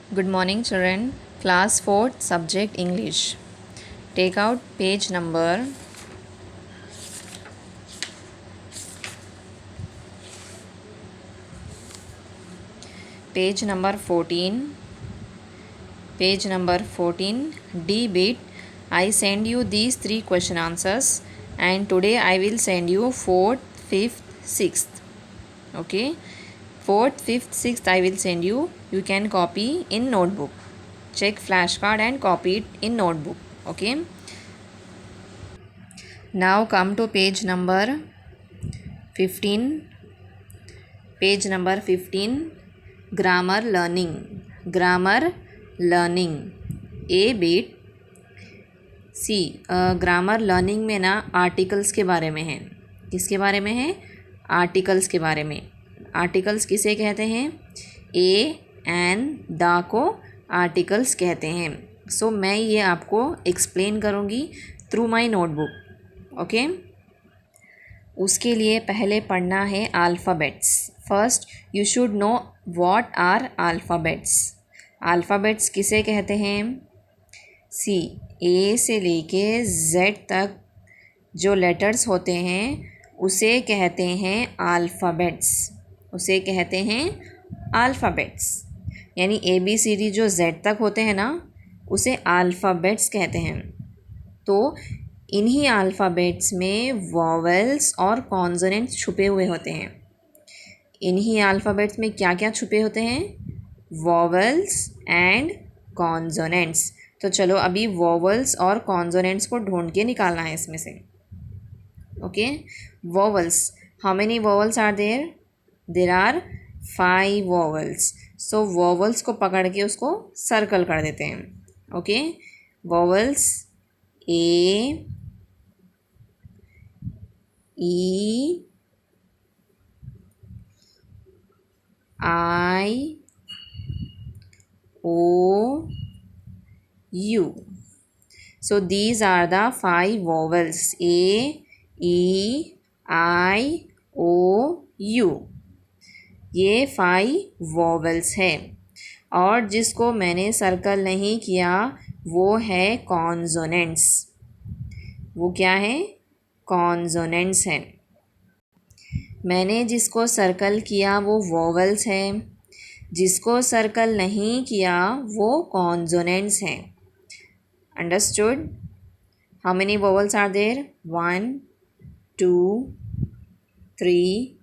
Good morning, children. Class 4th, subject English. Take out page number 14. Page number 14. D bit. I send you these 3 question answers, and today I will send you 4th, 5th, 6th. Okay. 4th, 5th, 6th I will send you. You can copy in notebook. Check flashcard and copy it in notebook. Okay. Now come to page number 15. Page number 15. Grammar learning. Grammar learning. A bit. C grammar learning में ना articles के बारे में है. किसके बारे में है? आर्टिकल्स के बारे में. आर्टिकल्स किसे कहते हैं? ए एंड द को आर्टिकल्स कहते हैं. सो मैं ये आपको एक्सप्लेन करूँगी थ्रू माय नोटबुक. ओके. उसके लिए पहले पढ़ना है alphabets. First you should know what are alphabets. Alphabets किसे कहते हैं? सी ए से लेके जेड तक जो लेटर्स होते हैं उसे कहते हैं अल्फ़ाबेट्स. उसे कहते हैं अल्फ़ाबेट्स. यानी ए बी सी डी जो जेड तक होते हैं ना उसे अल्फ़ाबेट्स कहते हैं. तो इन्हीं अल्फ़ाबेट्स में वॉवेल्स और कॉन्सोनेंट्स छुपे हुए होते हैं. इन्हीं अल्फ़ाबेट्स में क्या क्या छुपे होते हैं? Vowels and consonants. तो चलो अभी वॉवल्स और कॉन्सोनेंट्स को ढूंढ के निकालना है इसमें से. Okay. Vowels. How many vowels are there? There are 5 vowels. So vowels को पकड़ के उसको सर्कल कर देते हैं. Okay. Vowels A E I O U. So these are the 5 vowels. A, E, I, O, U. ये 5 vowels है. और जिसको मैंने सर्कल नहीं किया वो है कॉन्सोनेंट्स. वो क्या है? कॉन्सोनेंट्स है. मैंने जिसको सर्कल किया वो वॉवल्स है. जिसको सर्कल नहीं किया वो कॉन्सोनेंट्स हैं. Understood? How many vowels are there? 1, 2, 3,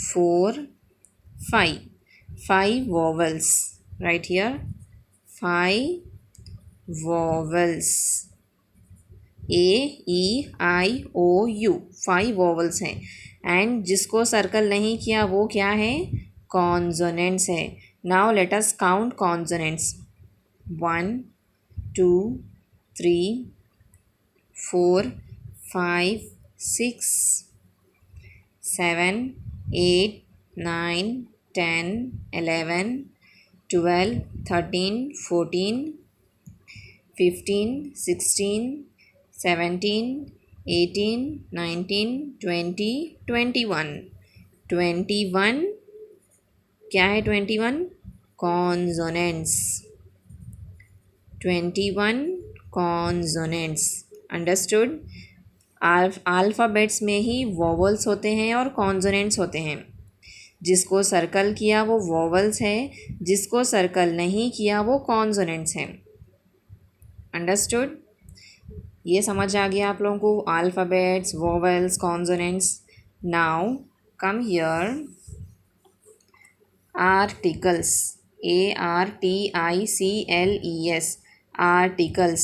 4, 5. 5 vowels. Right here. 5 vowels. A, E, I, O, U. 5 vowels हैं. And जिसको सर्कल नहीं किया वो क्या है? Consonants है. Now let us count consonants. 1, 2, 3, 4, 5, 6, 7, 8, 9, 10, 11, 12, 13, 14, 15, 16, 17, 18, 19, 20, 21. 21 क्या है? 21 कॉन्सोनेंट्स. 21 कॉन्सोनेंट्स. अंडरस्टूड? अल्फ़ाबेट्स में ही वॉवल्स होते हैं और कॉन्सोनेंट्स होते हैं. जिसको सर्कल किया वो वॉवल्स है. जिसको सर्कल नहीं किया वो कॉन्सोनेंट्स हैं. अंडरस्टूड? ये समझ आ गया आप लोगों को? Alphabets, vowels, consonants. Now come here. Articles. ARTICLES. Articles.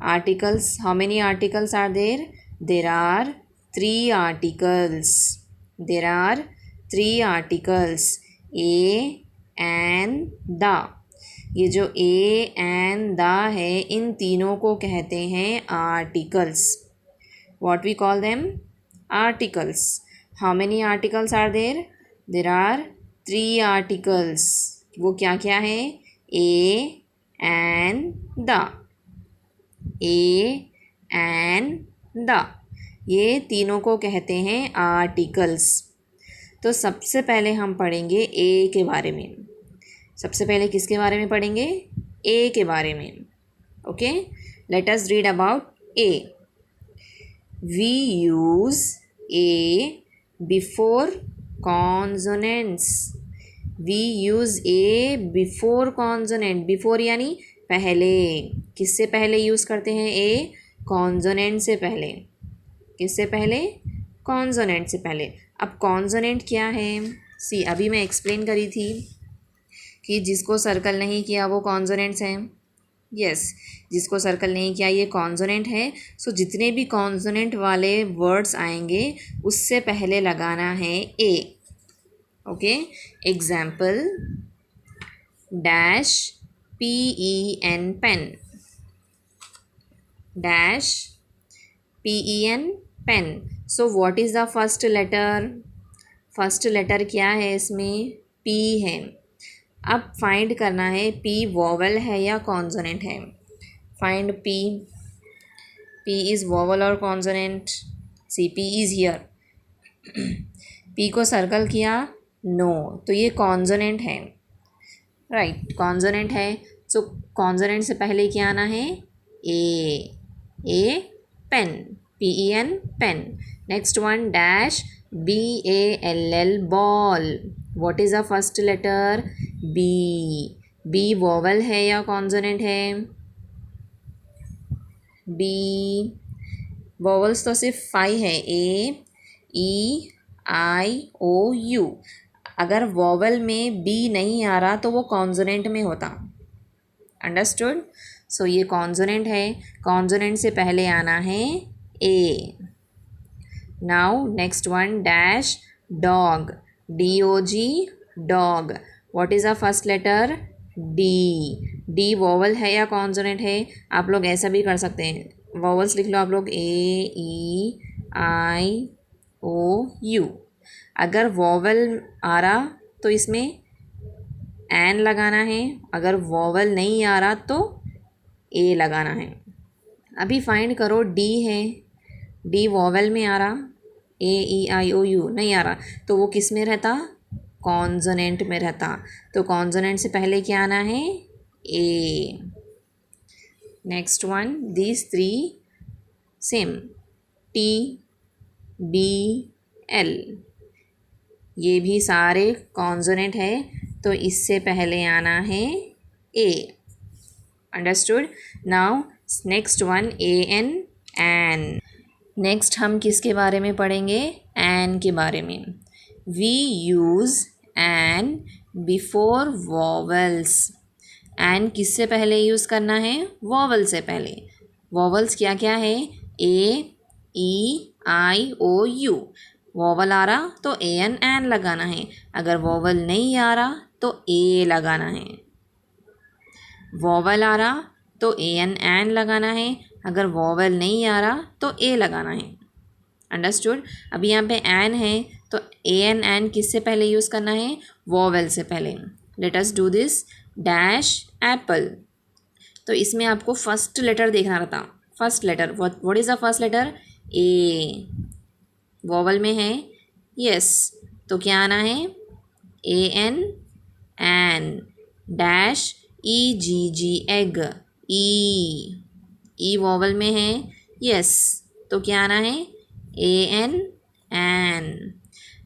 Articles. How many articles are there? There are 3 articles. There are 3 articles. A and the. ये जो A and the है इन तीनों को कहते हैं articles. What we call them? Articles. How many articles are there? There are 3 articles. वो क्या क्या है? A and the. A and the. ये तीनों को कहते हैं आर्टिकल्स. तो सबसे पहले हम पढ़ेंगे ए के बारे में. सबसे पहले किसके बारे में पढ़ेंगे? ए के बारे में. Okay, let us read about a. We use a before consonants. We use a before consonant. Before यानी पहले. किससे पहले यूज़ करते हैं ए? कॉन्सोनेंट से पहले. किससे पहले? कॉन्सोनेंट से पहले. अब कॉन्सोनेंट क्या है? सी, अभी मैं एक्सप्लेन करी थी कि जिसको सर्कल नहीं किया वो कॉन्सोनेंट्स हैं. यस, जिसको सर्कल नहीं किया ये कॉन्सोनेंट है. सो जितने भी कॉन्सोनेंट वाले वर्ड्स आएंगे उससे पहले लगाना है a. Okay, example dash PEN pen. Dash PEN pen. So what is the first letter? First letter क्या है इसमें? P है. अब फाइंड करना है P वॉवल है या कॉन्सोनेंट है. Find P. P is vowel और consonant? See, P is here. P को सर्कल किया? नो, तो ये कॉन्सोनेंट है. राइट, कॉन्सोनेंट है. सो कॉन्सोनेंट से पहले क्या आना है? A. A pen. PEN pen. Next one dash BALL ball. What is the first letter? B. B vowel है या कॉन्सोनेंट है? B. वॉवल्स तो सिर्फ 5 है. AEIOU. अगर वॉवल में B नहीं आ रहा तो वो कॉन्सोनेंट में होता. अंडरस्टूड? सो ये कॉन्सोनेंट है. कॉन्सोनेंट से पहले आना है a. Now next one dash dog. DOG dog. What is the first letter? D. D vowel है या कॉन्सोनेंट है? आप लोग ऐसा भी कर सकते हैं. वॉवल्स लिख लो आप लोग AEIOU. अगर वॉवल आ रहा तो इसमें एन लगाना है. अगर वॉवल नहीं आ रहा तो ए लगाना है. अभी फाइंड करो. डी है. डी वॉवल में आ रहा. AEIOU नहीं आ रहा तो वो किस में रहता? कॉन्सोनेंट में रहता. तो कॉन्सोनेंट से पहले क्या आना है? A. Next one these 3 same. TBL. ये भी सारे कॉन्सोनेंट है तो इससे पहले आना है a. Understood? Now next one AN an. नेक्स्ट हम किसके बारे में पढ़ेंगे? एन के बारे में. We use an before vowels. An किससे पहले यूज़ करना है? वॉवल से पहले. वॉवल्स क्या क्या है? AEIOU. वॉवल आ रहा तो AN एन लगाना है. अगर वॉवल नहीं आ रहा तो ए लगाना है. वॉवल आ रहा तो AN एन लगाना है. अगर वॉवल नहीं आ रहा तो ए लगाना है. अंडरस्टूड? अभी यहाँ पे एन है तो AN एन किससे पहले यूज़ करना है? वॉवल से पहले. Let us do this. Dash apple. तो इसमें आपको फर्स्ट लेटर देखना रहता. First letter what is the first letter? A. Vowel में है? यस. तो क्या आना है? AN an. Dash EGG egg. E vowel में है? यस. तो क्या आना है? AN an.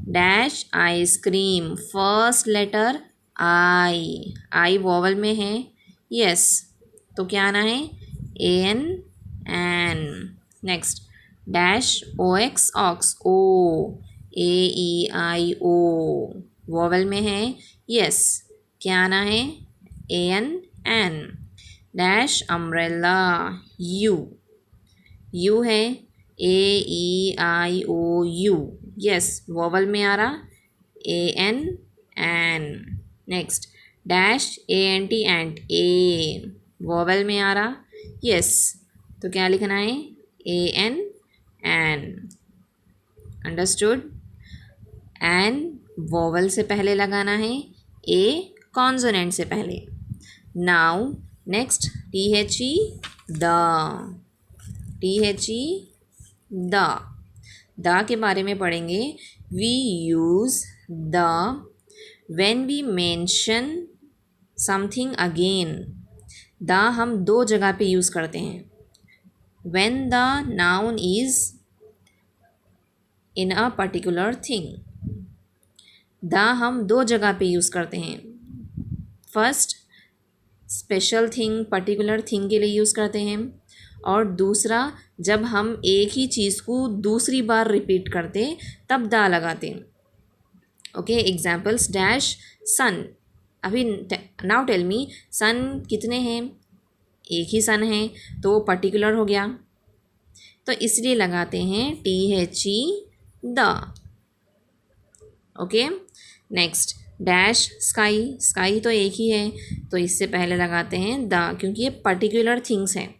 Dash ice cream. First letter I vowel में है? यस. तो क्या आना है? AN an. Next dash OX ox. O. AEIO. Vowel में है? यस. क्या आना है? AN an. Dash umbrella. U है? AEIOU. यस. वॉवल में आ रहा? AN an. Next dash ANT ant. A. Vowel में आ रहा? यस. तो क्या लिखना है? AN an. Understood? An vowel से पहले लगाना है. ए कॉन्सोनेंट से पहले. Now next THE the. THE the के बारे में पढ़ेंगे. We use the when we mention something again. The हम दो जगह पे यूज़ करते हैं। When the noun is in a particular thing. The हम दो जगह पे यूज़ करते हैं। First special thing, particular thing के लिए यूज़ करते हैं, और दूसरा जब हम एक ही चीज़ को दूसरी बार रिपीट करते तब दा लगाते हैं। ओके, एग्जाम्पल्स डैश सन। अभी नाउ टेल मी, सन कितने हैं? एक ही सन है, तो वो पर्टिकुलर हो गया, तो इसलिए लगाते हैं THE the. Okay, next dash sky. Sky तो एक ही है, तो इससे पहले लगाते हैं द, क्योंकि ये पर्टिकुलर थिंग्स हैं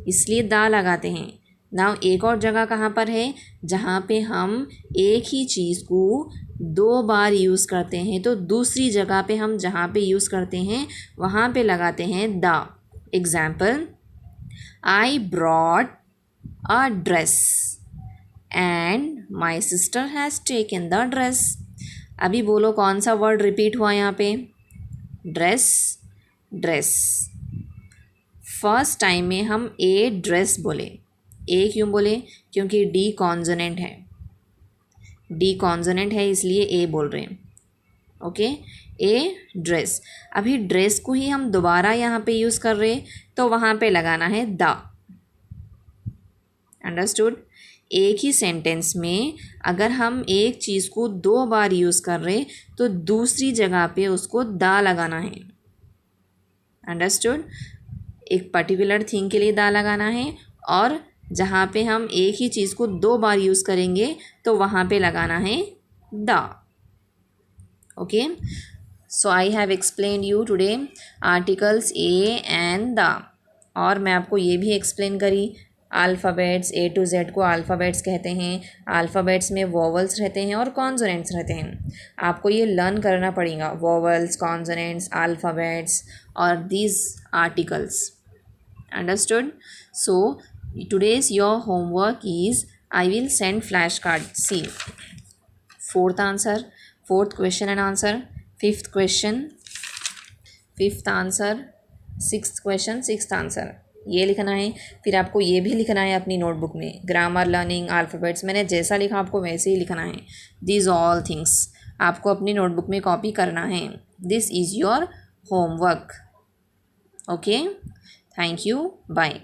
इसलिए द लगाते हैं। नाउ एक और जगह कहाँ पर है जहाँ पे हम एक ही चीज़ को दो बार यूज़ करते हैं, तो दूसरी जगह पे हम जहाँ पे यूज़ करते हैं वहाँ पे लगाते हैं the. Example, I brought a dress and my sister has taken the dress. अभी बोलो कौन सा वर्ड रिपीट हुआ यहाँ पे? Dress, dress. फर्स्ट टाइम में हम ए ड्रेस बोले। ए क्यों बोले? क्योंकि डी कॉन्सोनेंट है, डी कॉन्सोनेंट है इसलिए ए बोल रहे हैं। Okay, a dress. अभी ड्रेस को ही हम दोबारा यहाँ पे यूज़ कर रहे हैं, तो वहाँ पे लगाना है द। अंडरस्टूड? एक ही सेंटेंस में अगर हम एक चीज़ को दो बार यूज़ कर रहे तो दूसरी जगह पे उसको द लगाना है। अंडरस्टूड? एक पर्टिकुलर थिंग के लिए द लगाना है, और जहाँ पे हम एक ही चीज़ को दो बार यूज़ करेंगे तो वहाँ पे लगाना है the. Okay, so I have explain you today articles A and the. और मैं आपको ये भी एक्सप्लेन करी अल्फ़ाबेट्स, A to Z को अल्फ़ाबेट्स कहते हैं। अल्फ़ाबेट्स में वोवल्स रहते हैं और कॉन्सोनेंट्स रहते हैं। आपको ये लर्न करना पड़ेगा, वोवल्स, कॉन्सोनेंट्स, अल्फ़ाबेट्स और these articles. Understood? So today's your homework is I will send flashcard. See, fourth answer, fourth question and answer, fifth question, fifth answer, sixth question, sixth answer, ये लिखना है। फिर आपको ये भी लिखना है अपनी नोटबुक में, ग्रामर, लर्निंग, अल्फ़ाबेट्स। मैंने जैसा लिखा आपको वैसे ही लिखना है। दिस ऑल थिंग्स आपको अपनी नोटबुक में कॉपी करना है। This is your homework. Okay, thank you, bye.